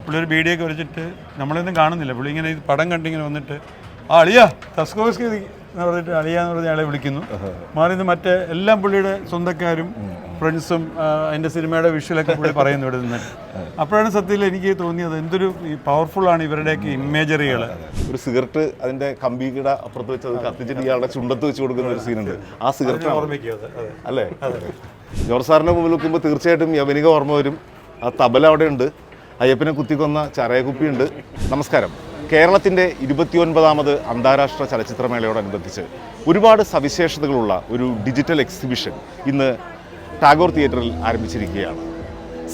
പുള്ളി ഒരു ബീഡിയൊക്കെ വെച്ചിട്ട് നമ്മളൊന്നും കാണുന്നില്ല. പുള്ളി ഇങ്ങനെ ഈ പടം കണ്ടിങ്ങനെ വന്നിട്ട് അളിയാ തസ്കോവ്സ്കി എന്ന് പറഞ്ഞിട്ട് അളിയാന്ന് പറഞ്ഞ ആളെ വിളിക്കുന്നു. മാറി നിന്ന് മറ്റേ എല്ലാം പുള്ളിയുടെ സ്വന്തക്കാരും ഫ്രണ്ട്സും അതിൻ്റെ സിനിമയുടെ വിഷ്വലൊക്കെ പുള്ളി പറയുന്നു ഇവിടെ നിന്ന്. അപ്പോഴാണ് സത്യത്തിൽ എനിക്ക് തോന്നിയത് എന്തൊരു പവർഫുള്ളാണ് ഇവരുടെയൊക്കെ ഇമേജറികൾ. ഒരു സിഗരറ്റ് അതിന്റെ കമ്പിയുടെ അപ്പുറത്ത് വെച്ച് അത് കത്തിച്ചിട്ട് ഇയാളുടെ ചുണ്ടത്ത് വെച്ച് കൊടുക്കുന്ന ഒരു സീനുണ്ട്. ആ സിഗരറ്റ് അല്ലേ? ജോർജ് സാറിന്റെ മുമ്പിൽ വെക്കുമ്പോൾ തീർച്ചയായിട്ടും യവനിക ഓർമ്മ വരും. ആ തബല അവിടെ ഉണ്ട്, അയ്യപ്പനെ കുത്തിക്കൊന്ന ചാരായക്കുപ്പിയുണ്ട്. നമസ്കാരം. കേരളത്തിൻ്റെ 29ാമത് അന്താരാഷ്ട്ര ചലച്ചിത്രമേളയോടനുബന്ധിച്ച് ഒരുപാട് സവിശേഷതകളുള്ള ഒരു ഡിജിറ്റൽ എക്സിബിഷൻ ഇന്ന് ടാഗോർ തിയേറ്ററിൽ ആരംഭിച്ചിരിക്കുകയാണ്.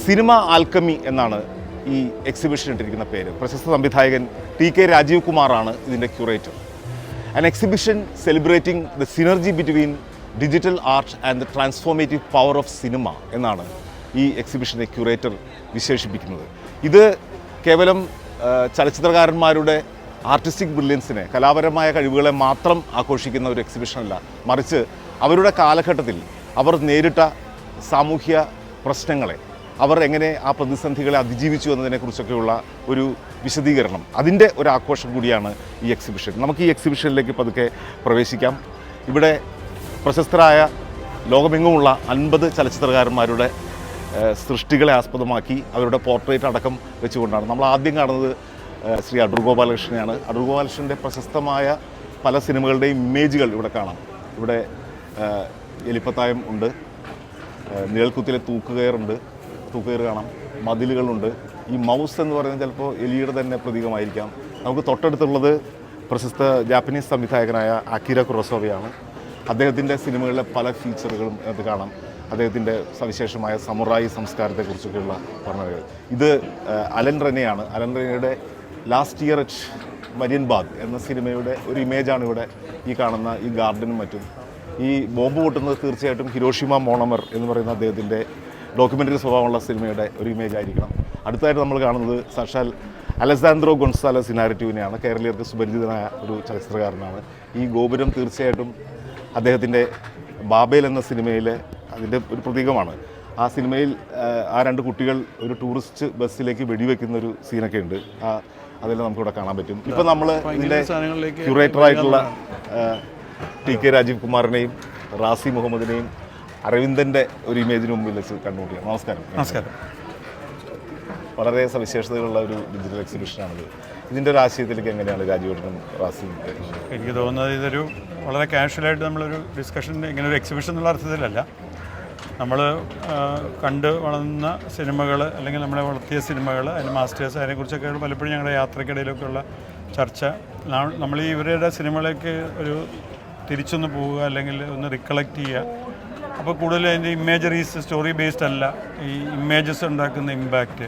സിനിമ ആൽക്കമി എന്നാണ് ഈ എക്സിബിഷൻ ഇട്ടിരിക്കുന്ന പേര്. പ്രശസ്ത സംവിധായകൻ TK രാജീവ് കുമാറാണ് ഇതിൻ്റെ curator. An exhibition celebrating the synergy between digital art and the transformative power of cinema എന്നാണ് ഈ എക്സിബിഷനെ ക്യൂറേറ്റർ വിശേഷിപ്പിക്കുന്നത്. ഇത് കേവലം ചലച്ചിത്രകാരന്മാരുടെ ആർട്ടിസ്റ്റിക് ബ്രില്യൻസിനെ, കലാപരമായ കഴിവുകളെ മാത്രം ആഘോഷിക്കുന്ന ഒരു എക്സിബിഷനല്ല, മറിച്ച് അവരുടെ കാലഘട്ടത്തിൽ അവർ നേരിട്ട സാമൂഹ്യ പ്രശ്നങ്ങളെ, അവർ എങ്ങനെ ആ പ്രതിസന്ധികളെ അതിജീവിച്ചു എന്നതിനെക്കുറിച്ചൊക്കെയുള്ള ഒരു വിശദീകരണം, അതിൻ്റെ ഒരു ആഘോഷം കൂടിയാണ് ഈ എക്സിബിഷൻ. നമുക്ക് ഈ എക്സിബിഷനിലേക്ക് പതുക്കെ പ്രവേശിക്കാം. ഇവിടെ പ്രശസ്തരായ ലോകമെങ്ങുമുള്ള 50 ചലച്ചിത്രകാരന്മാരുടെ സൃഷ്ടികളെ ആസ്പദമാക്കി അവരുടെ പോർട്രേറ്റ് അടക്കം വെച്ചുകൊണ്ടാണ്. നമ്മൾ ആദ്യം കാണുന്നത് ശ്രീ അടൂർ ഗോപാലകൃഷ്ണനെയാണ്. അടൂർ ഗോപാലകൃഷ്ണൻ്റെ പ്രശസ്തമായ പല സിനിമകളുടെയും ഇമേജുകൾ ഇവിടെ കാണാം. ഇവിടെ എലിപ്പത്തായം ഉണ്ട്, നിഴൽക്കുത്തിലെ തൂക്കുകയർ കാണാം, മതിലുകളുണ്ട്. ഈ മൗസ് എന്ന് പറയുന്നത് ചിലപ്പോൾ എലിയുടെ തന്നെ പ്രതീകമായിരിക്കാം. നമുക്ക് തൊട്ടടുത്തുള്ളത് പ്രശസ്ത ജാപ്പനീസ് സംവിധായകനായ അക്കിര കുറോസാവയാണ്. അദ്ദേഹത്തിൻ്റെ സിനിമകളിലെ പല ഫീച്ചറുകളും അത് കാണാം. അദ്ദേഹത്തിൻ്റെ സവിശേഷമായ സമുറായി സംസ്കാരത്തെക്കുറിച്ചൊക്കെയുള്ള പറഞ്ഞത്. ഇത് അലൻ റെനയാണ്. അലൻ റെനയുടെ ലാസ്റ്റ് ഇയർ അറ്റ് മരിയൻബാഗ് എന്ന സിനിമയുടെ ഒരു ഇമേജാണ് ഇവിടെ ഈ കാണുന്ന ഈ ഗാർഡനും മറ്റും. ഈ ബോംബ് പൊട്ടുന്നത് തീർച്ചയായിട്ടും ഹിരോഷിമ മോണമർ എന്ന് പറയുന്ന അദ്ദേഹത്തിൻ്റെ ഡോക്യുമെൻ്ററി സ്വഭാവമുള്ള സിനിമയുടെ ഒരു ഇമേജ് ആയിരിക്കണം. അടുത്തായിട്ട് നമ്മൾ കാണുന്നത് സാക്ഷാൽ അലസാൻഡ്രോ ഗൊൺസാലസ് ഇനാരിറ്റീവിനെയാണ്. കേരളീയർക്ക് സുപരിചിതനായ ഒരു ചലച്ചിത്രകാരനാണ്. ഈ ഗോപുരം തീർച്ചയായിട്ടും അദ്ദേഹത്തിൻ്റെ ബാബേൽ എന്ന സിനിമയിലെ അതിൻ്റെ ഒരു പ്രതീകമാണ്. ആ സിനിമയിൽ ആ 2 കുട്ടികൾ ഒരു ടൂറിസ്റ്റ് ബസ്സിലേക്ക് വെടിവെക്കുന്ന ഒരു സീനൊക്കെ ഉണ്ട്. അതെല്ലാം നമുക്കിവിടെ കാണാൻ പറ്റും. ഇപ്പം നമ്മൾ ഇതിൻ്റെ ക്യൂറേറ്ററായിട്ടുള്ള TK രാജീവ് കുമാറിനെയും റാസി മുഹമ്മദിനെയും അരവിന്ദൻ്റെ ഒരു ഇമേജിന് മുമ്പിൽ വെച്ച് കണ്ടുമുട്ടിയാണ്. നമസ്കാരം. വളരെ സവിശേഷതകളുള്ള ഒരു ഡിജിറ്റൽ എക്സിബിഷനാണിത്. ഇതിൻ്റെ ഒരു ആശയത്തിലേക്ക് എങ്ങനെയാണ് രാജീവേട്ടനും റാസിയും? എനിക്ക് തോന്നുന്നത് ഇതൊരു വളരെ കാഷ്വലായിട്ട് നമ്മളൊരു ഡിസ്കഷൻ, ഇങ്ങനെ ഒരു എക്സിബിഷൻ എന്നുള്ള അർത്ഥത്തിലല്ല. നമ്മൾ കണ്ട് വളർന്ന സിനിമകൾ അല്ലെങ്കിൽ നമ്മളെ വളർത്തിയ സിനിമകൾ, അതിന് മാസ്റ്റേഴ്സ്, അതിനെക്കുറിച്ചൊക്കെ പലപ്പോഴും ഞങ്ങളുടെ യാത്രക്കിടയിലൊക്കെയുള്ള ചർച്ച. നമ്മൾ ഈ ഇവരുടെ സിനിമകളേക്ക് ഒരു തിരിച്ചൊന്ന് പോവുക അല്ലെങ്കിൽ ഒന്ന് റിക്കളക്ട് ചെയ്യുക. അപ്പോൾ കൂടുതൽ അതിൻ്റെ ഇമേജറീസ് സ്റ്റോറി ബേസ്ഡ് അല്ല, ഈ ഇമേജസ് ഉണ്ടാക്കുന്ന ഇമ്പാക്റ്റ്,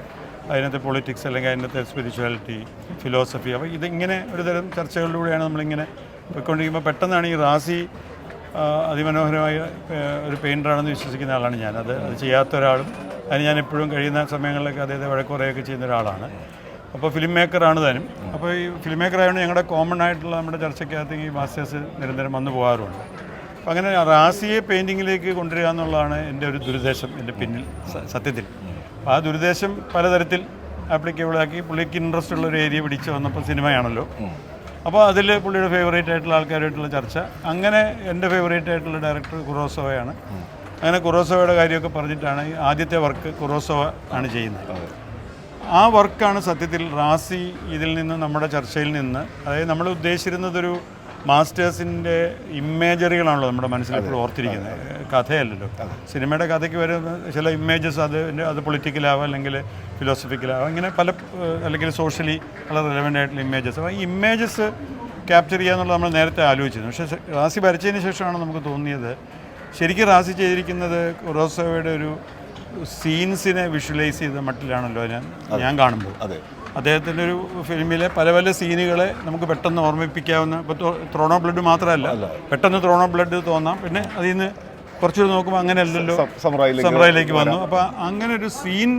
അതിനകത്ത് പൊളിറ്റിക്സ് അല്ലെങ്കിൽ അതിനകത്ത് സ്പിരിച്വാലിറ്റി, ഫിലോസഫി. അപ്പോൾ ഇതിങ്ങനെ ഒരു തരം ചർച്ചകളിലൂടെയാണ് നമ്മളിങ്ങനെ പോയിക്കൊണ്ടിരിക്കുമ്പോൾ പെട്ടെന്നാണ് ഈ റാസി അതിമനോഹരമായ ഒരു പെയിൻ്ററാണെന്ന് വിശ്വസിക്കുന്ന ആളാണ് ഞാൻ. അത് ചെയ്യാത്ത ഒരാളും, അതിന് ഞാൻ എപ്പോഴും കഴിയുന്ന സമയങ്ങളിലൊക്കെ അദ്ദേഹത്തെ വഴക്കുറയൊക്കെ ചെയ്യുന്ന ഒരാളാണ്. അപ്പോൾ ഫിലിം മേക്കറാണ് താനും. അപ്പോൾ ഈ ഫിലിം മേക്കറായതുകൊണ്ട് ഞങ്ങളുടെ കോമൺ ആയിട്ടുള്ള നമ്മുടെ ചർച്ചയ്ക്കകത്ത് ഈ മാസ്റ്റേഴ്സ് നിരന്തരം വന്നു പോകാറുണ്ട്. അപ്പോൾ അങ്ങനെ റാസിയെ പെയിൻറ്റിങ്ങിലേക്ക് കൊണ്ടുവരിക എന്നുള്ളതാണ് എൻ്റെ ഒരു ദുരുദ്ദേശം, എൻ്റെ പിന്നിൽ സത്യത്തിൽ. അപ്പോൾ ആ ദുരുദ്ദേശം പലതരത്തിൽ ആപ്ലിക്കബിളാക്കി പുള്ളിക്ക് ഇൻട്രസ്റ്റ് ഉള്ള ഒരു ഏരിയ പിടിച്ച് വന്നപ്പോൾ സിനിമയാണല്ലോ. അപ്പോൾ അതിൽ പുള്ളിയുടെ ഫേവറേറ്റ് ആയിട്ടുള്ള ആൾക്കാരായിട്ടുള്ള ചർച്ച. അങ്ങനെ എൻ്റെ ഫേവറേറ്റ് ആയിട്ടുള്ള ഡയറക്ടർ കുറോസോവയാണ്. അങ്ങനെ കുറോസോവയുടെ കാര്യമൊക്കെ പറഞ്ഞിട്ടാണ് ആദ്യത്തെ വർക്ക് കുറോസോവ ആണ് ചെയ്യുന്നത്. ആ വർക്കാണ് സത്യത്തിൽ റാസി ഇതിൽ നിന്ന് നമ്മുടെ ചർച്ചയിൽ നിന്ന്, അതായത് നമ്മൾ ഉദ്ദേശിച്ചിരുന്നതൊരു മാസ്റ്റേഴ്സിൻ്റെ ഇമേജറികളാണല്ലോ നമ്മുടെ മനസ്സിലെപ്പോഴും ഓർത്തിരിക്കുന്നത്, കഥയല്ലല്ലോ. സിനിമയുടെ കഥയ്ക്ക് വരുന്ന ചില ഇമേജസ് അത് പൊളിറ്റിക്കലാവാം അല്ലെങ്കിൽ ഫിലോസഫിക്കലാവാം, ഇങ്ങനെ പല, അല്ലെങ്കിൽ സോഷ്യലി വളരെ റെലവൻ്റ് ആയിട്ടുള്ള ഇമേജസ്. അപ്പോൾ ഈ ഇമേജസ് ക്യാപ്ചർ ചെയ്യുക എന്നുള്ളത് നമ്മൾ നേരത്തെ ആലോചിച്ചിരുന്നു. പക്ഷേ റാസി വരച്ചതിന് ശേഷമാണ് നമുക്ക് തോന്നിയത് ശരിക്കും റാസി ചെയ്തിരിക്കുന്നത് കുറോസോവയുടെ ഒരു സീൻസിനെ വിഷ്വലൈസ് ചെയ്ത മട്ടിലാണല്ലോ ഞാൻ കാണുമ്പോൾ. അദ്ദേഹത്തിൻ്റെ ഒരു ഫിലിമിലെ പല പല സീനുകളെ നമുക്ക് പെട്ടെന്ന് ഓർമ്മിപ്പിക്കാവുന്ന, ഇപ്പോൾ ത്രോൺ ബ്ലഡ് മാത്രമല്ല, പെട്ടെന്ന് ത്രോൺ ബ്ലഡ് തോന്നാം. പിന്നെ അതിൽ നിന്ന് കുറച്ചുകൂടി നോക്കുമ്പോൾ അങ്ങനെയല്ലല്ലോ, സമുറായിലേക്ക് വന്നു. അപ്പോൾ അങ്ങനെ ഒരു സീൻ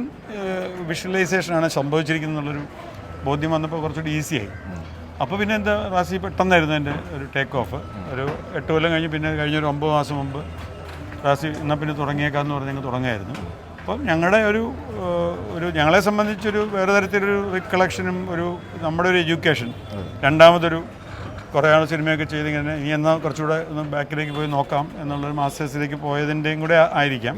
വിഷ്വലൈസേഷനാണ് സംഭവിച്ചിരിക്കുന്നുള്ളൊരു ബോധ്യം വന്നപ്പോൾ കുറച്ചുകൂടി ഈസിയായി. അപ്പോൾ പിന്നെ എന്താ റാസി പെട്ടെന്നായിരുന്നു എൻ്റെ ഒരു ടേക്ക് ഓഫ്. ഒരു 8 കൊല്ലം കഴിഞ്ഞ്, പിന്നെ കഴിഞ്ഞൊരു 9 മാസം മുമ്പ് റാസി എന്നാൽ പിന്നെ തുടങ്ങിയേക്കാമെന്ന് പറഞ്ഞ് ഞങ്ങൾ തുടങ്ങായിരുന്നു. അപ്പം ഞങ്ങളുടെ ഒരു ഞങ്ങളെ സംബന്ധിച്ചൊരു വേറെ തരത്തിലൊരു റിക്കളക്ഷനും നമ്മുടെ ഒരു എഡ്യൂക്കേഷൻ, രണ്ടാമതൊരു കുറേ ആൾ സിനിമയൊക്കെ ചെയ്തിങ്ങനെ ഇനി എന്നാൽ കുറച്ചുകൂടെ ഒന്ന് ബാക്കിലേക്ക് പോയി നോക്കാം എന്നുള്ളൊരു മാസ്റ്റേഴ്സിലേക്ക് പോയതിൻ്റെയും കൂടെ ആയിരിക്കാം.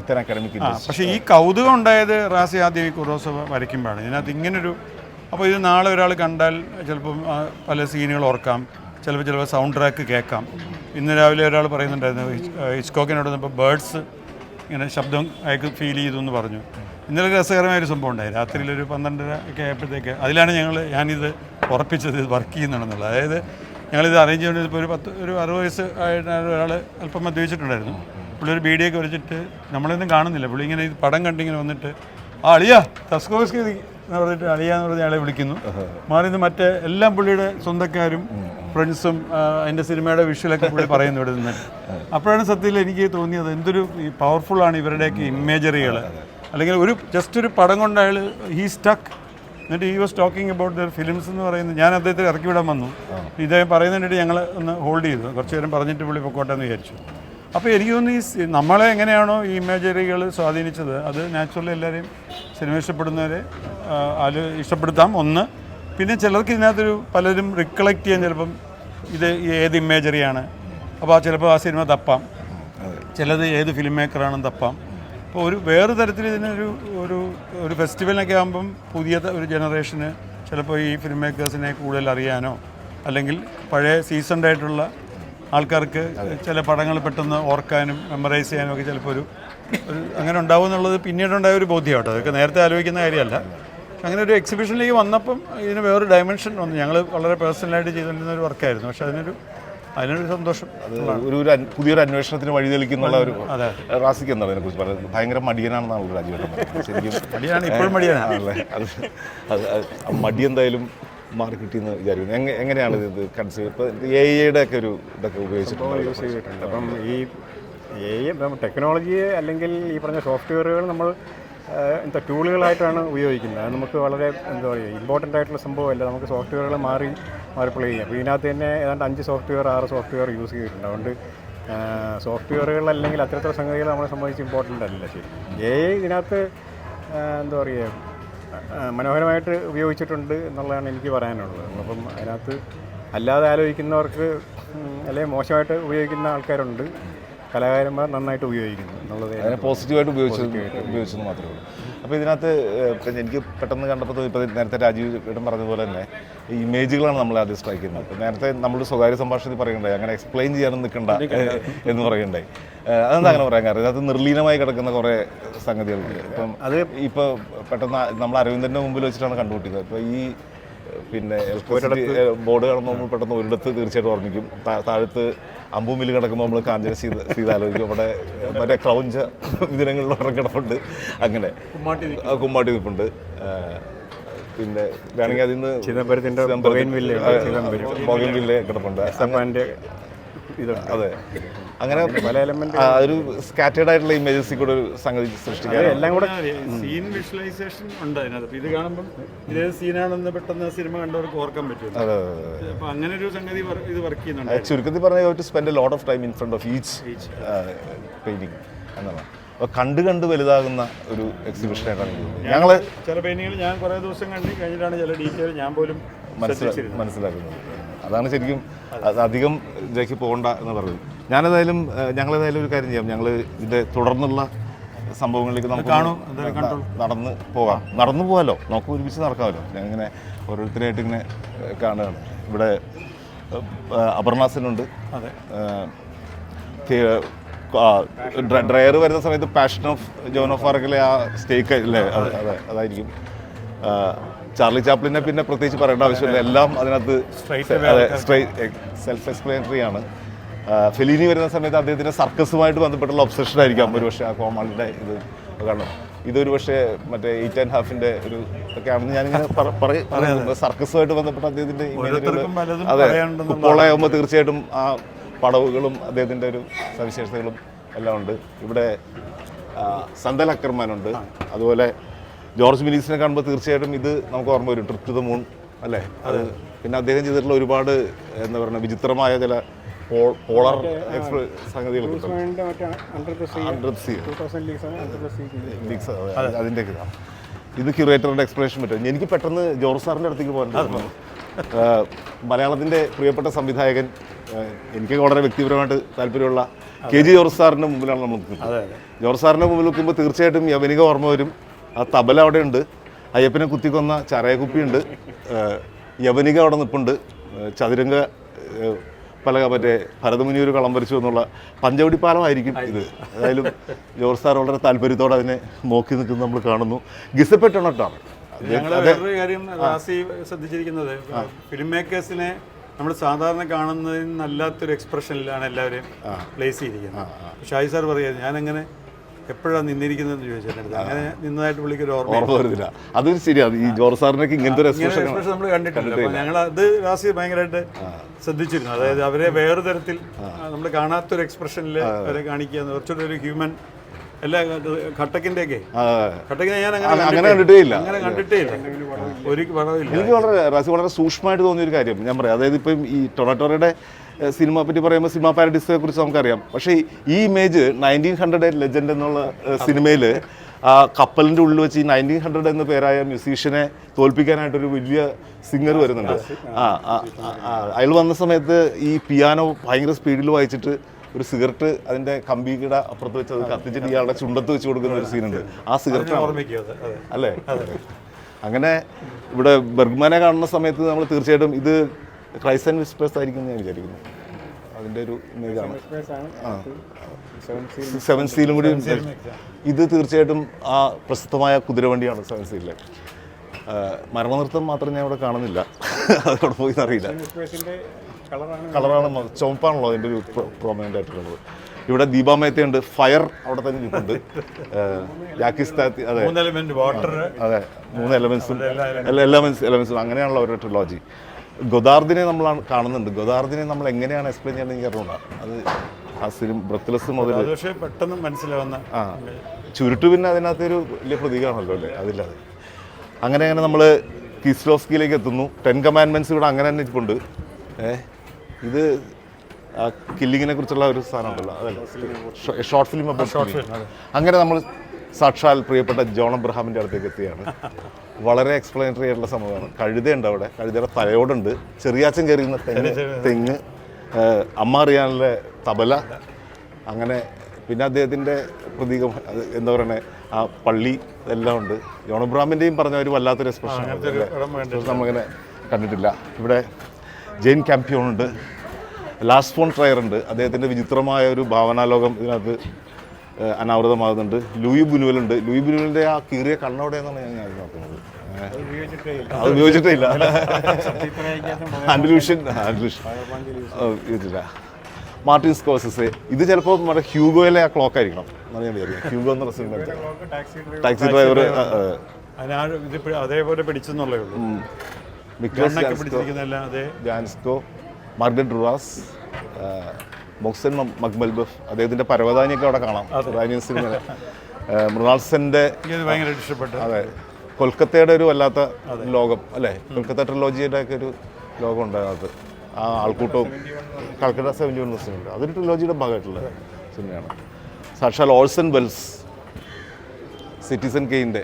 പക്ഷേ ഈ കൗതുകം ഉണ്ടായത് റാസി ആദ്യം ഈ കുറോസ വരയ്ക്കുമ്പോഴാണ്. ഇതിനകത്ത് ഇങ്ങനൊരു അപ്പോൾ ഇത് നാളെ ഒരാൾ കണ്ടാൽ ചിലപ്പം പല സീനുകൾ ഓർക്കാം, ചിലപ്പോൾ സൗണ്ട് ട്രാക്ക് കേൾക്കാം. ഇന്ന് രാവിലെ ഒരാൾ പറയുന്നുണ്ടായിരുന്നു ഹിച്ച്കോക്കിനോട് ഇപ്പോൾ ബേർഡ്സ് ഇങ്ങനെ ശബ്ദം അയാൾക്ക് ഫീൽ ചെയ്തു എന്ന് പറഞ്ഞു. ഇന്നലെ രസകരമായൊരു സംഭവം ഉണ്ടായി. രാത്രിയിലൊരു 12:30 ഒക്കെ ആയപ്പോഴത്തേക്ക് അതിലാണ് ഞാനിത് ഉറപ്പിച്ചത് ഇത് വർക്ക് ചെയ്യുന്നുണ്ടെന്നുള്ളത്. അതായത് ഞങ്ങളിത് അറേഞ്ച് ചെയ്യേണ്ടത് ഇപ്പോൾ ഒരു 60 വയസ്സ് ആയിട്ട് ഒരാൾ അല്പം മദ്യപിച്ചിട്ടുണ്ടായിരുന്നു. പുള്ളി ഒരു ബീഡിയൊക്കെ വലിച്ചിട്ട് നമ്മളൊന്നും കാണുന്നില്ല. പുള്ളി ഇങ്ങനെ ഇത് പടം കണ്ടിങ്ങനെ വന്നിട്ട് അളിയാ തസ്കോസ്കി എന്ന് പറഞ്ഞിട്ട് അളിയാന്ന് പറഞ്ഞ ആളെ വിളിക്കുന്നു. മാറിയത് മറ്റേ എല്ലാം പുള്ളിയുടെ സ്വന്തക്കാരും ഫ്രണ്ട്സും അതിൻ്റെ സിനിമയുടെ വിഷ്വലൊക്കെ പുള്ളി പറയുന്നു ഇവിടെ നിന്ന്. അപ്പോഴാണ് സത്യത്തിൽ എനിക്ക് തോന്നിയത് എന്തൊരു പവർഫുള്ളാണ് ഇവരുടെയൊക്കെ ഇമേജറികൾ. അല്ലെങ്കിൽ ജസ്റ്റ് ഒരു പടം കൊണ്ട് അയാൾ ഹീ സ്റ്റക്ക്. എന്നിട്ട് he was talking about there films എന്ന് പറയുന്നത്. ഞാൻ അദ്ദേഹത്തെ ഇറക്കി വിടാൻ വന്നു. ഇദ്ദേഹം പറയുന്നതിനിടെ ഞങ്ങൾ ഒന്ന് ഹോൾഡ് ചെയ്തു. കുറച്ച് നേരം പറഞ്ഞിട്ട് പുള്ളി പൊക്കോട്ടെ എന്ന് വിചാരിച്ചു. അപ്പോൾ എനിക്ക് തോന്നുന്നു നമ്മളെ എങ്ങനെയാണോ ഈ ഇമേജറികൾ സ്വാധീനിച്ചത് അത് നാച്ചുറലി എല്ലാവരെയും സിനിമ ഇഷ്ടപ്പെടുന്നവരെ ഇഷ്ടപ്പെടുത്താം. ഒന്ന്, പിന്നെ ചിലർക്ക് ഇതിനകത്തൊരു പലരും റിക്കളക്ട് ചെയ്യാൻ ചിലപ്പം ഇത് ഏത് ഇമേജറിയാണ്, അപ്പോൾ ചിലപ്പോൾ ആ സിനിമ തപ്പാം, ചിലത് ഏത് ഫിലിം മേക്കറാണെന്ന് തപ്പാം. അപ്പോൾ വേറെ തരത്തിൽ ഒരു ഫെസ്റ്റിവലിനൊക്കെ ആകുമ്പം പുതിയ ഒരു ജനറേഷന് ചിലപ്പോൾ ഈ ഫിലിം മേക്കേഴ്സിനെ കൂടുതൽ അറിയാനോ അല്ലെങ്കിൽ പഴയ സീസൺഡ് ആയിട്ടുള്ള ആൾക്കാർക്ക് ചില പടങ്ങൾ പെട്ടെന്ന് ഓർക്കാനും മെമ്മറൈസ് ചെയ്യാനും ഒക്കെ ചിലപ്പോൾ ഒരു അങ്ങനെ ഉണ്ടാവും എന്നുള്ളത് പിന്നീടുണ്ടായ ഒരു ബോധ്യമാട്ടോ. അതൊക്കെ നേരത്തെ ആലോചിക്കുന്ന കാര്യമല്ല. അങ്ങനെ ഒരു എക്സിബിഷനിലേക്ക് വന്നപ്പം ഇതിന് വേറൊരു ഡയമെൻഷൻ വന്നു. ഞങ്ങൾ വളരെ പേഴ്സണലായിട്ട് ചെയ്തുകൊണ്ടിരുന്ന ഒരു വർക്കായിരുന്നു. പക്ഷെ അതിനൊരു സന്തോഷം, പുതിയൊരു അന്വേഷണത്തിന് വഴി തെളിക്കുന്നുള്ള ഒരു റാസിക്ക് എന്താണ് അതിനെക്കുറിച്ച് പറയുന്നത്? ഭയങ്കര മടിയനാണെന്നാണല്ലോ രാജുവേട്ടൻ. ശരിക്കും മടിയാണ്, ഇപ്പോഴും മടിയാണല്ലേ? അത് മടി എന്തായാലും മാറി കിട്ടിയെന്ന് വിചാരിക്കുന്നു. എങ്ങനെയാണ് ഇത് കൺസീവ് ഇപ്പോൾ AI-യുടെ ഒക്കെ ഒരു ഇതൊക്കെ ഉപയോഗിച്ചിട്ടുണ്ട്, യൂസ് ചെയ്തിട്ടുണ്ട്. അപ്പം ഈ AI ടെക്നോളജിയെ അല്ലെങ്കിൽ ഈ പറഞ്ഞ സോഫ്റ്റ്വെയറുകൾ നമ്മൾ ടൂളുകളായിട്ടാണ് ഉപയോഗിക്കുന്നത്. അത് നമുക്ക് വളരെ എന്താ പറയുക ഇമ്പോർട്ടൻ്റ് ആയിട്ടുള്ള സംഭവമല്ല. നമുക്ക് സോഫ്റ്റ്വെയറുകൾ മാറി പ്ലേ ചെയ്യാം. അപ്പോൾ ഇതിനകത്ത് തന്നെ ഏതാണ്ട് 5 സോഫ്റ്റ്വെയർ 6 സോഫ്റ്റ്വെയർ യൂസ് ചെയ്തിട്ടുണ്ട്. അതുകൊണ്ട് സോഫ്റ്റ്വെയറുകൾ അല്ലെങ്കിൽ അത്തരത്തിലുള്ള സംഗതികൾ നമ്മളെ സംബന്ധിച്ച് ഇമ്പോർട്ടൻ്റ് അല്ല. ശരി, AI ഇതിനകത്ത് എന്താ പറയുക മനോഹരമായിട്ട് ഉപയോഗിച്ചിട്ടുണ്ട് എന്നുള്ളതാണ് എനിക്ക് പറയാനുള്ളത്. അപ്പം അതിനകത്ത് അല്ലാതെ ആലോചിക്കുന്നവർക്ക് അല്ലെങ്കിൽ മോശമായിട്ട് ഉപയോഗിക്കുന്ന ആൾക്കാരുണ്ട്. കലാകാരന്മാർ നന്നായിട്ട് ഉപയോഗിക്കുന്നു എന്നുള്ളത് അതിനെ പോസിറ്റീവായിട്ട് ഉപയോഗിച്ചെന്ന് മാത്രമേ ഉള്ളൂ. അപ്പോൾ ഇതിനകത്ത് എനിക്ക് പെട്ടെന്ന് കണ്ടപ്പോൾ ഇപ്പോൾ നേരത്തെ രാജീവ് ഏട്ടൻ പറഞ്ഞതുപോലെ തന്നെ ഈ ഇമേജുകളാണ് നമ്മളെ ആദ്യം സ്ട്രൈക്ക് ചെയ്യുന്നത്. ഇപ്പോൾ നേരത്തെ നമ്മൾ സ്വകാര്യ സംഭാഷണത്തിൽ പറയണ്ടായി അങ്ങനെ എക്സ്പ്ലെയിൻ ചെയ്യാനും നിൽക്കണ്ട എന്ന് പറയണ്ടായി. അതെന്താ അങ്ങനെ പറയാൻ കാരണം ഇതിനകത്ത് നിർലീനമായി കിടക്കുന്ന കുറേ സംഗതികളുണ്ട്. ഇപ്പം അത് ഇപ്പോൾ പെട്ടെന്ന് നമ്മൾ അരവിന്ദൻ്റെ മുമ്പിൽ വെച്ചിട്ടാണ് കണ്ടുപിട്ടിയത്. ഇപ്പോൾ ഈ പിന്നെ ബോർഡ് കാണുമ്പോൾ നമ്മൾ പെട്ടെന്ന് ഒരിടത്ത് തീർച്ചയായിട്ടും ഓർമ്മിക്കും. താഴത്ത് അമ്പൂമില് കിടക്കുമ്പോൾ നമ്മൾ കാഞ്ചന സീതാലോചിക്കും. അവിടെ മറ്റേ ക്രൗഞ്ച ദിനങ്ങളിലൊക്കെ കിടപ്പുണ്ട്. അങ്ങനെ കുമ്മാട്ടി നിൽപ്പുണ്ട്. പിന്നെ വേണമെങ്കിൽ അതിൽ നിന്ന് ചിദംബരത്തിൻ്റെ ബോഗൻവില്ലെ കിടപ്പുണ്ട്. അതെ, അങ്ങനെ പല എലമെന്റ് ഒരു സ്കാറ്റേഡ് ആയിട്ടുള്ള ഇമേജസിൽ കൂടെ ഒരു സംഗതി സൃഷ്ടിക്കാൻ എല്ലാം കൂടെ സീൻ വിഷ്വലൈസേഷൻ ഉണ്ട് അതിനകത്ത്. ഇത് കാണുമ്പം ഇതേത് സീനാണെന്ന് പെട്ടെന്ന് സിനിമ കണ്ടവർക്ക് ഓർക്കാൻ പറ്റും. അപ്പോൾ അങ്ങനെ ഒരു സംഗതി ഇത് വർക്ക് ചെയ്യുന്നുണ്ട്. ചുരുക്കത്തിൽ പറഞ്ഞാൽ to spend a lot of time in front of each painting എന്നാണ്. അപ്പോൾ കണ്ട് വലുതാകുന്ന ഒരു എക്സിബിഷനായിട്ടാണ് ഞങ്ങൾ ചില പെയിന്റിങ്ങൾ ഞാൻ കുറേ ദിവസം കഴിഞ്ഞിട്ടാണ് ചില ഡീറ്റെയിൽ ഞാൻ പോലും മനസ്സിലാക്കുന്നത്. അതാണ് ശരിക്കും അധികം ഇതിലേക്ക് പോകണ്ട എന്ന് പറയുന്നത്. ഞങ്ങളേതായാലും ഒരു കാര്യം ചെയ്യാം. ഞങ്ങൾ ഇതിൻ്റെ തുടർന്നുള്ള സംഭവങ്ങളിലേക്ക് നമുക്ക് നടന്നു പോകാമല്ലോ. നമുക്ക് ഒരുമിച്ച് നടക്കാമല്ലോ. ഞങ്ങളിങ്ങനെ ഓരോരുത്തരായിട്ട് ഇങ്ങനെ കാണുകയാണ്. ഇവിടെ അപർണാസനുണ്ട്. ഡ്രയർ വരുന്ന സമയത്ത് പാഷൻ ഓഫ് ജോൺ ഓഫ് ആർക്കിലെ ആ സ്റ്റേക്ക് അല്ലേ? അതായിരിക്കും. ചാർലി ചാപ്ലിനെ പിന്നെ പ്രത്യേകിച്ച് പറയേണ്ട ആവശ്യമില്ല. എല്ലാം അതിനകത്ത് സെൽഫ് എക്സ്പ്ലെയിനറി ആണ്. ഫെലീനി വരുന്ന സമയത്ത് അദ്ദേഹത്തിൻ്റെ സർക്കസുമായിട്ട് ബന്ധപ്പെട്ടുള്ള ഒബ്സഷൻ ആയിരിക്കാം ഒരുപക്ഷെ ആ കോമാളിയുടെ ഇത് കാരണം. ഇതൊരു പക്ഷേ മറ്റേ 8.5 ഒരു ഒക്കെയാണെന്ന് ഞാനിങ്ങനെ പറയുന്നത്. സർക്കസുമായിട്ട് ബന്ധപ്പെട്ട അദ്ദേഹത്തിൻ്റെ അതെ ഫുട്ബോളാകുമ്പോൾ തീർച്ചയായിട്ടും ആ പടവുകളും അദ്ദേഹത്തിൻ്റെ ഒരു സവിശേഷതകളും എല്ലാം ഉണ്ട്. ഇവിടെ സന്തൽ അക്കർമാനുണ്ട്. അതുപോലെ ജോർജ് മിലീസിനെ കാണുമ്പോൾ തീർച്ചയായിട്ടും ഇത് നമുക്ക് ഓർമ്മ വരും, ട്രിപ്പ് ടു ദ മൂൺ അല്ലേ? അത് പിന്നെ അദ്ദേഹം ചെയ്തിട്ടുള്ള ഒരുപാട് എന്താ പറയുക വിചിത്രമായ ചില പോളർ സംഗതികളൊക്കെ ഊസ്മാനിന്റെ മറ്റേ under the sea 2000 leagues under the sea leagues അതിൻ്റെ ഇതാണ്. ഇത് ക്യൂറേറ്ററുടെ എക്സ്പ്ലനേഷൻ പറ്റും. എനിക്ക് പെട്ടെന്ന് ജോർജ് സാറിൻ്റെ അടുത്തേക്ക് പോകാൻ മലയാളത്തിൻ്റെ പ്രിയപ്പെട്ട സംവിധായകൻ, എനിക്ക് വളരെ വ്യക്തിപരമായിട്ട് താല്പര്യമുള്ള KG ജോർജ് സാറിൻ്റെ മുമ്പിലാണ് നമ്മൾ നിൽക്കുന്നത്. ജോർജ് സാറിൻ്റെ മുമ്പിൽ നിൽക്കുമ്പോൾ തീർച്ചയായിട്ടും യവനിക ഓർമ്മ വരും. ആ തബല അവിടെ ഉണ്ട്, അയ്യപ്പനെ കുത്തിക്കൊന്ന ചാരായക്കുപ്പിയുണ്ട്, യവനിക അവിടെ നിൽപ്പുണ്ട്, ചതുരംഗ പലക മറ്റേ ഭരതമുനിയൊരു കളം വരച്ചു എന്നുള്ള പഞ്ചവടി പാലമായിരിക്കും ഇത്. ഏതായാലും ജോർജ് സാർ വളരെ താല്പര്യത്തോടെ അതിനെ നോക്കി നിൽക്കുന്നത് നമ്മൾ കാണുന്നു. ഗിസപ്പെട്ടാണ് ഞങ്ങൾ വേറൊരു കാര്യം റാസി ശ്രദ്ധിച്ചിരിക്കുന്നത്, ഫിലിം മേക്കേഴ്സിനെ നമ്മൾ സാധാരണ കാണുന്നതിന് നല്ലാത്തൊരു എക്സ്പ്രഷനിലാണ് എല്ലാവരെയും പ്ലേസ് ചെയ്തിരിക്കുന്നത്. ഷായി സാർ പറയുന്നത് ഞാനങ്ങനെ എപ്പോഴാണ് നിന്നിരിക്കുന്നതെന്ന് ചോദിച്ചിട്ടുണ്ട്. അങ്ങനെ നിന്നതായിട്ട് പുള്ളിക്കൊരു ഓർമ്മ വരുന്നില്ല. അതൊരു ശരിയാണ്. ഈ ജോർജ് സാറിനൊക്കെ ഇങ്ങനത്തെ എക്സ്പ്രഷൻ നമ്മൾ കണ്ടിട്ടില്ല. അപ്പോൾ ഞങ്ങൾ അത് റാസി ഭയങ്കരമായിട്ട് ശ്രദ്ധിച്ചിരുന്നു. അതായത് അവരെ വേറെ തരത്തിൽ നമ്മൾ കാണാത്തൊരു എക്സ്പ്രഷനിൽ അവരെ കാണിക്കുക, കുറച്ചുകൂടി ഒരു ഹ്യൂമൻ എല്ലാ ഘട്ടക്കിൻ്റെയൊക്കെ ഘട്ടക്കിനെ ഞാൻ അങ്ങനെ കണ്ടിട്ടേ ഇല്ല. ഒരു പടമില്ല. എനിക്ക് വളരെ സൂക്ഷ്മമായിട്ട് തോന്നിയൊരു കാര്യം ഞാൻ പറയാം. അതായത് ഇപ്പം ഈ ടൊറാറ്റോയുടെ സിനിമ പറ്റി പറയുമ്പോൾ സിനിമ പാരഡൈസിനെ കുറിച്ച് നമുക്കറിയാം. പക്ഷേ ഈ ഇമേജ് 1900 ലെജൻഡ് എന്നുള്ള സിനിമയിൽ ആ കപ്പലിൻ്റെ ഉള്ളിൽ വെച്ച് ഈ 1900 എന്ന പേരായ മ്യൂസീഷ്യനെ തോൽപ്പിക്കാനായിട്ടൊരു വലിയ സിംഗർ വരുന്നുണ്ട്. അയാൾ വന്ന സമയത്ത് ഈ പിയാനോ ഭയങ്കര സ്പീഡിൽ വായിച്ചിട്ട് ഒരു സിഗരറ്റ് അതിൻ്റെ കമ്പിയുടെ അപ്പുറത്ത് വെച്ച് അത് കത്തിച്ചിട്ട് ഇയാളുടെ ചുണ്ടത്ത് വെച്ച് കൊടുക്കുന്ന ഒരു സീനുണ്ട്. ആ സിഗരറ്റ് അല്ലേ? അങ്ങനെ ഇവിടെ ബെർഗ്മാനെ കാണുന്ന സമയത്ത് നമ്മൾ തീർച്ചയായിട്ടും ഇത് ക്രൈസ്റ്റ് ആൻഡ് വിസ്പേഴ്സ് ആയിരിക്കും ഞാൻ വിചാരിക്കുന്നു. അതിൻ്റെ ഒരു ഇമേജാണ്. 7 സീലും കൂടി ഇത് തീർച്ചയായിട്ടും ആ പ്രസിദ്ധമായ കുതിരവണ്ടിയാണ് 7 സീലിലെ. മരണനൃത്തം മാത്രം ഞാൻ ഇവിടെ കാണുന്നില്ല, അതോടെ പോയി അറിയില്ല. കളറാണ് ചുവപ്പാണല്ലോ അതിൻ്റെ ഒരു പ്രൊമനൻ്റ് ആയിട്ടുള്ളത്. ഇവിടെ ദീപാ മേത്തയുണ്ട്, ഫയർ അവിടെ തന്നെ ഇരിപ്പുണ്ട്, ജാക്കിസ്ഥാത്തി, അതെ അതെ 3 എലമെൻസും അങ്ങനെയാണല്ലോ അവരുടെ ട്രിലോജി. ഗൊദാർദിനെ നമ്മൾ കാണുന്നുണ്ട്. ഗൊദാർദിനെ നമ്മൾ എങ്ങനെയാണ് എക്സ്പ്ലെയിൻ ചെയ്യണമെന്ന് എനിക്ക് അറിഞ്ഞൂടാ. അത് ആ സിനിമ ബ്രത്ത്ലെസ് മുതൽ പെട്ടെന്ന് മനസ്സിലാവുന്ന ചുരുട്ട് പിന്നെ അതിനകത്തൊരു വലിയ പ്രതീകമാണല്ലോ അല്ലേ? അതില്ലാതെ അങ്ങനെ നമ്മൾ കിസ്ലോസ്കിയിലേക്ക് എത്തുന്നു. 10 കമാൻഡ്മെൻറ്റ്സ് ഇവിടെ അങ്ങനെ തന്നെ ഇരിപ്പുണ്ട്. ഇത് കില്ലിങ്ങിനെ കുറിച്ചുള്ള ഒരു സാധനം ഉണ്ടല്ലോ, അതല്ലേ? Short film. അങ്ങനെ നമ്മൾ സാക്ഷാൽ പ്രിയപ്പെട്ട ജോൺ അബ്രഹാമിൻ്റെ അടുത്തേക്ക് എത്തിയാണ്. വളരെ എക്സ്പ്ലനേറ്ററി ആയിട്ടുള്ള സംഭവമാണ്. കഴുതയുണ്ട് അവിടെ, കഴുതയുടെ തലയോടുണ്ട്, ചെറിയാച്ചൻ കയറിയുന്ന തെങ്ങ്, അമ്മ അറിയാനുള്ള തബല, അങ്ങനെ പിന്നെ അദ്ദേഹത്തിൻ്റെ പ്രതീകം അത് എന്താ പറയണേ, ആ പള്ളി എല്ലാം ഉണ്ട്. ജോൺ അബ്രഹാമിൻ്റെയും പറഞ്ഞ ഒരു വല്ലാത്തൊരു എക്സ്പ്രഷൻ നമ്മളിങ്ങനെ കണ്ടിട്ടില്ല. ഇവിടെ ജെയിൻ കാമ്പിയോൺ ഉണ്ട്, ലാസ് ഫോൺ ട്രയർ ഉണ്ട്. അദ്ദേഹത്തിൻ്റെ വിചിത്രമായ ഒരു ഭാവനാലോകം ഇതിനകത്ത് അനാവൃതമാകുന്നുണ്ട്. ലൂയി ബുനുവലുണ്ട്. ലൂയി ബുനുവലിൻ്റെ ആ കീറിയ കണ്ണോടെയെന്നാണ് ഞാൻ നോക്കുന്നത്. അത് ഉപയോഗിച്ചിട്ടേ ഇല്ല. ആൻഡലൂഷ്യൻ ഉപയോഗിച്ചില്ല. മാർട്ടിൻ സ്കോർസെസെ. ഇത് ചിലപ്പോൾ നമ്മുടെ ഹ്യൂഗോയിലെ ആ ക്ലോക്ക് ആയിരിക്കണം എന്നാണ് ഞാൻ വിചാരിക്കുന്നത്. ഹ്യൂഗോ എന്ന റെസിഡന്റ് ടാക്സി ഡ്രൈവർ അതേപോലെ പിടിച്ചെന്നുള്ളേ ഉള്ളൂ. ജാൻസ്കോ, മാർഗരറ്റ് ഡുറാസ്, മൊക്സൻ മക്മൽബഫ്, അദ്ദേഹത്തിൻ്റെ പരവതാനിയൊക്കെ അവിടെ കാണാം ഇറാനിയൻ സിനിമയിലെ. മൃണാൾസന്റെ ഭയങ്കര ഇഷ്ടപ്പെട്ടു. അതെ, കൊൽക്കത്തയുടെ ഒരു വല്ലാത്ത ലോകം അല്ലേ? കൊൽക്കത്ത ട്രിലോജിയുടെ ഒക്കെ ഒരു ലോകം ഉണ്ട് അതിനകത്ത്. ആ ആൾക്കൂട്ടവും കൽക്കട്ട 71 സിനിമയുണ്ട്, അതൊരു ട്രിലോജിയുടെ ഭാഗമായിട്ടുള്ള സിനിമയാണ്. സാക്ഷാൽ ഓൾസൺ വെൽസ്, സിറ്റിസൺ കെയിൻ്റെ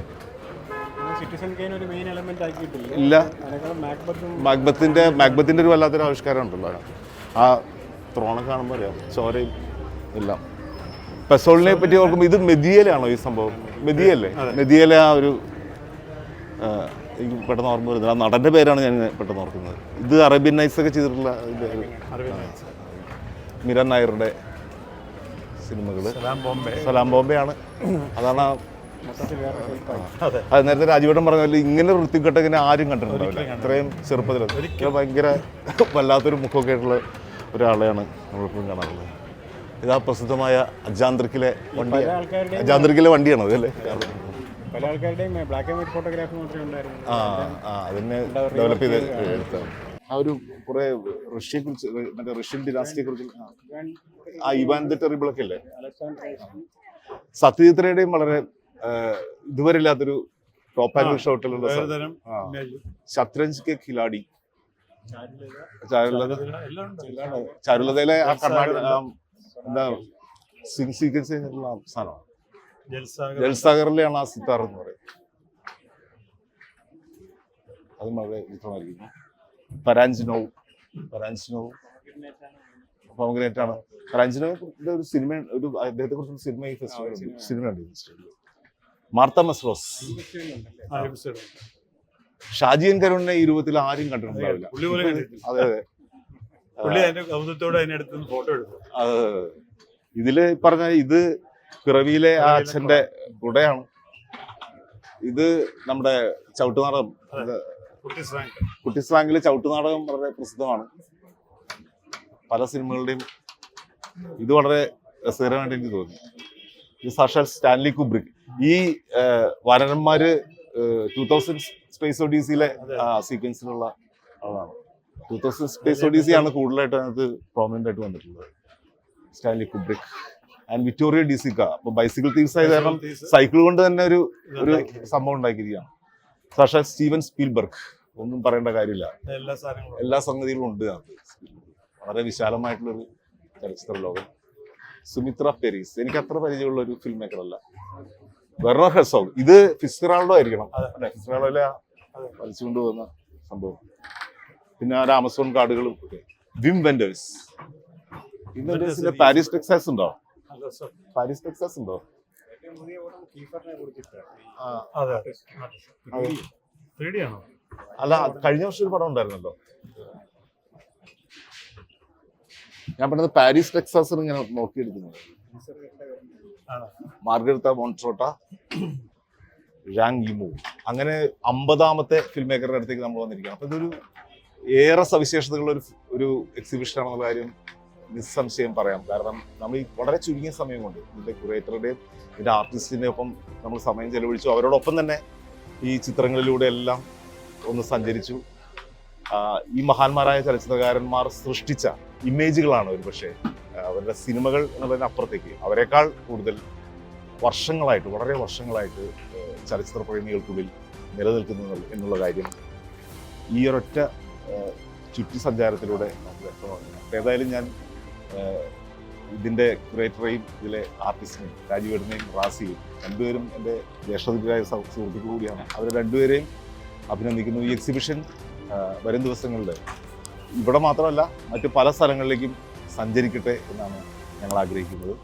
ഇല്ല, മാക്ബത്തിൻ്റെ ഒരു വല്ലാത്തൊരു ആവിഷ്കാരം ഉണ്ടല്ലോ. ആ ത്രോണ കാണുമ്പോൾ അറിയാം, ചോരയും എല്ലാം. പെസോളിനെ പറ്റി ഓർക്കുമ്പോൾ ഇത് മെദിയയിലാണോ ഈ സംഭവം? മെദിയല്ലേ? മെദിയയിലെ ആ ഒരു എനിക്ക് പെട്ടെന്ന് ഓർമ്മ വരുന്നത്, ആ നടൻ്റെ പേരാണ് ഞാൻ പെട്ടെന്ന് ഓർക്കുന്നത്. ഇത് അറേബ്യൻ നൈറ്റ്സ് ഒക്കെ ചെയ്തിട്ടുള്ള മിരൻ നായരുടെ സിനിമകൾ. സലാം ബോംബെ ആണ്. അതാണ് അത് നേരത്തെ രാജീവേട്ടൻ പറഞ്ഞ പോലെ ഇങ്ങനെ ഒരു വൃത്തികെട്ടങ്ങനെ ആരും കണ്ടിട്ടുണ്ടാവില്ല ഇത്രയും ചെറുപ്പത്തിൽ. ഭയങ്കര വല്ലാത്തൊരു മുഖമൊക്കെ ആയിട്ടുള്ള ഒരാളെയാണ് നമ്മളിപ്പോഴും കാണാറുള്ളത്. ഇതാ പ്രസിദ്ധമായ അജാന്ത്രിക്കിലെ വണ്ടി, അജാന്ത്രിക്കിലെ വണ്ടിയാണത് അല്ലേ? പല ആൾക്കാരുടെയും ബ്ലാക്ക് ആൻഡ് വൈറ്റ് ഫോട്ടോഗ്രാഫി മാത്രമേ ഉണ്ടായിരുന്നു. അതിനെ ഡെവലപ്പ് ചെയ്ത് എടുത്താണ്. ആ ഒരു കുറെ റഷ്യയെ കുറിച്ച്, മറ്റേ റഷ്യൻ ഡിനാസ്റ്റിയെ കുറിച്ച്, ആ ഇവാൻ ദ ടെറിബിൾ ഒക്കെ അല്ലേ? സത്യജിത്രയുടെയും വളരെ ഇതുവരെ ഇല്ലാത്തൊരു ടോപ്പ് ആംഗിൾ ഷോട്ടിലുള്ള ശത്രഞ്ച് കെ ഖിലാഡി, ചാരുലത എല്ലാം ഉണ്ട്. ചാരുലതയിലെ ആ കർണാടക എന്താ സീക്വൻസ് കഴിഞ്ഞിട്ടുള്ള സാധനമാണ്. ജൽസാഗർ ജൽസാഗറിലെയാണ് ആ സിത്താർ എന്ന് പറയുന്നത്. അതും വളരെ വിചിത്രമായിരിക്കുന്നു. പരാഞ്ചിനോ പോമഗ്രനേറ്റ് ആണ്. പരാഞ്ചിനോയുടെ ഒരു സിനിമ, ഒരു അദ്ദേഹത്തെ കുറിച്ചുള്ള സിനിമ ഈ ഫെസ്റ്റിവൽ സിനിമയുണ്ട്. മാർത്ത മസ്രോസ്, ഷാജിയൻ കരുണിനെ ഈ രൂപത്തിൽ ആരും കണ്ടിട്ടുണ്ടാവില്ല. അതെ അതെ, ഫോട്ടോ എടുത്തു. ഇതില് പറഞ്ഞ ഇത് പിറവിയിലെ ആ അച്ഛന്റെ കുടയാണ്. ഇത് നമ്മുടെ ചവിട്ടുനാടകം, കുട്ടിസ്ലാങ്ങിലെ ചവിട്ടുനാടകം വളരെ പ്രസിദ്ധമാണ്. പല സിനിമകളുടെയും ഇത് വളരെ രസകരമായിട്ട് എനിക്ക് തോന്നി. ഇത് സാക്ഷാൽ സ്റ്റാൻലി കുബ്രിക്. ഈ വാനരന്മാര് 2000 സ്പേസ് ഒഡീസിയിലെ സീക്വൻസിലുള്ള ആളാണ്. 2000 സ്പേസ് ഒഡീസി ആണ് കൂടുതലായിട്ട് അതിനകത്ത് പ്രോമിനന്റ് ആയിട്ട് വന്നിട്ടുള്ളത്. Stanley Kubrick and Vittorio De Sica. അപ്പൊ ബൈസിക്കിൾ തീവ്സ് ആയ കാരണം സൈക്കിൾ കൊണ്ട് തന്നെ ഒരു സംഭവം ഉണ്ടാക്കിയിരിക്കുകയാണ്. സാക്ഷാൽ സ്റ്റീവൻ സ്പീൽബർഗ്, ഒന്നും പറയേണ്ട കാര്യമില്ല. എല്ലാ സംഗതികളും ഉണ്ട് അതിനകത്ത്. വളരെ വിശാലമായിട്ടുള്ളൊരു ചലച്ചിത്ര ലോകം. സുമിത്ര പെരീസ് എനിക്ക് അത്ര പരിചയമുള്ള ഒരു ഫിലിം മേക്കർ അല്ല. വെർണർ ഹെർസോഗ്, ഇത് ഫിസ്റാൾഡോ ആയിരിക്കണം അല്ലെ? ഫിസ്റാൾഡോയിലെ വലിച്ചുകൊണ്ട് പോകുന്ന സംഭവം. പിന്നെ ആ ആമസോൺ കാർഡുകളും ഒക്കെ. വിം വെൻഡേഴ്സിന്റെ പാരീസ് ടെക്സാസ് ഉണ്ടോ? പാരീസ് ടെക്സാസ് ഉണ്ടോ? അല്ല, കഴിഞ്ഞ വർഷം ഒരു പടം ഉണ്ടായിരുന്നല്ലോ. ഞാൻ പറഞ്ഞത് പാരീസ് ടെക്സാസ് ഇങ്ങനെ നോക്കിയെടുക്കുന്നത്. മാർഗരത്ത മോൺട്രോട്ട, ഴാങ് യിമു, അങ്ങനെ 50ാമത്തെ ഫിലിം മേക്കറുടെ അടുത്തേക്ക് നമ്മൾ വന്നിരിക്കുകയാണ്. അപ്പൊ ഇതൊരു ഏറെ സവിശേഷതകളുള്ള ഒരു എക്സിബിഷൻ ആണെന്നുള്ള കാര്യം നിസ്സംശയം പറയാം. കാരണം നമ്മൾ ഈ വളരെ ചുരുങ്ങിയ സമയം കൊണ്ട് ഇതിന്റെ ക്യൂറേറ്ററുടെയും ഇതിന്റെ ആർട്ടിസ്റ്റിന്റെ ഒപ്പം നമ്മൾ സമയം ചെലവഴിച്ചു. അവരോടൊപ്പം തന്നെ ഈ ചിത്രങ്ങളിലൂടെ എല്ലാം ഒന്ന് സഞ്ചരിച്ചു. ഈ മഹാന്മാരായ ചലച്ചിത്രകാരന്മാർ സൃഷ്ടിച്ച ഇമേജുകളാണ് ഒരു പക്ഷേ അവരുടെ സിനിമകൾ എന്നുള്ളതിനപ്പുറത്തേക്ക് അവരെക്കാൾ കൂടുതൽ വർഷങ്ങളായിട്ട്, വളരെ വർഷങ്ങളായിട്ട് ചലച്ചിത്ര പ്രേമികൾക്കുള്ളിൽ നിലനിൽക്കുന്നത് എന്നുള്ള കാര്യം ഈ ഒരൊറ്റ ചുറ്റി സഞ്ചാരത്തിലൂടെ നമുക്ക് വ്യക്തമാകുന്നു. അപ്പോൾ ഏതായാലും ഞാൻ ഇതിൻ്റെ ക്യൂറേറ്ററെയും ഇതിലെ ആർട്ടിസ്റ്റിനെയും, രാജീവേട്ടനെയും റാസിയും, രണ്ടുപേരും എൻ്റെ ജ്യേഷ്ഠതുല്യരായ സുഹൃത്തുക്കൾ കൂടിയാണ്, അവർ രണ്ടുപേരെയും അഭിനന്ദിക്കുന്നു. ഈ എക്സിബിഷൻ വരും ദിവസങ്ങളിൽ ഇവിടെ മാത്രമല്ല മറ്റു പല സ്ഥലങ്ങളിലേക്കും സഞ്ചരിക്കട്ടെ എന്നാണ് ഞങ്ങൾ ആഗ്രഹിക്കുന്നത്.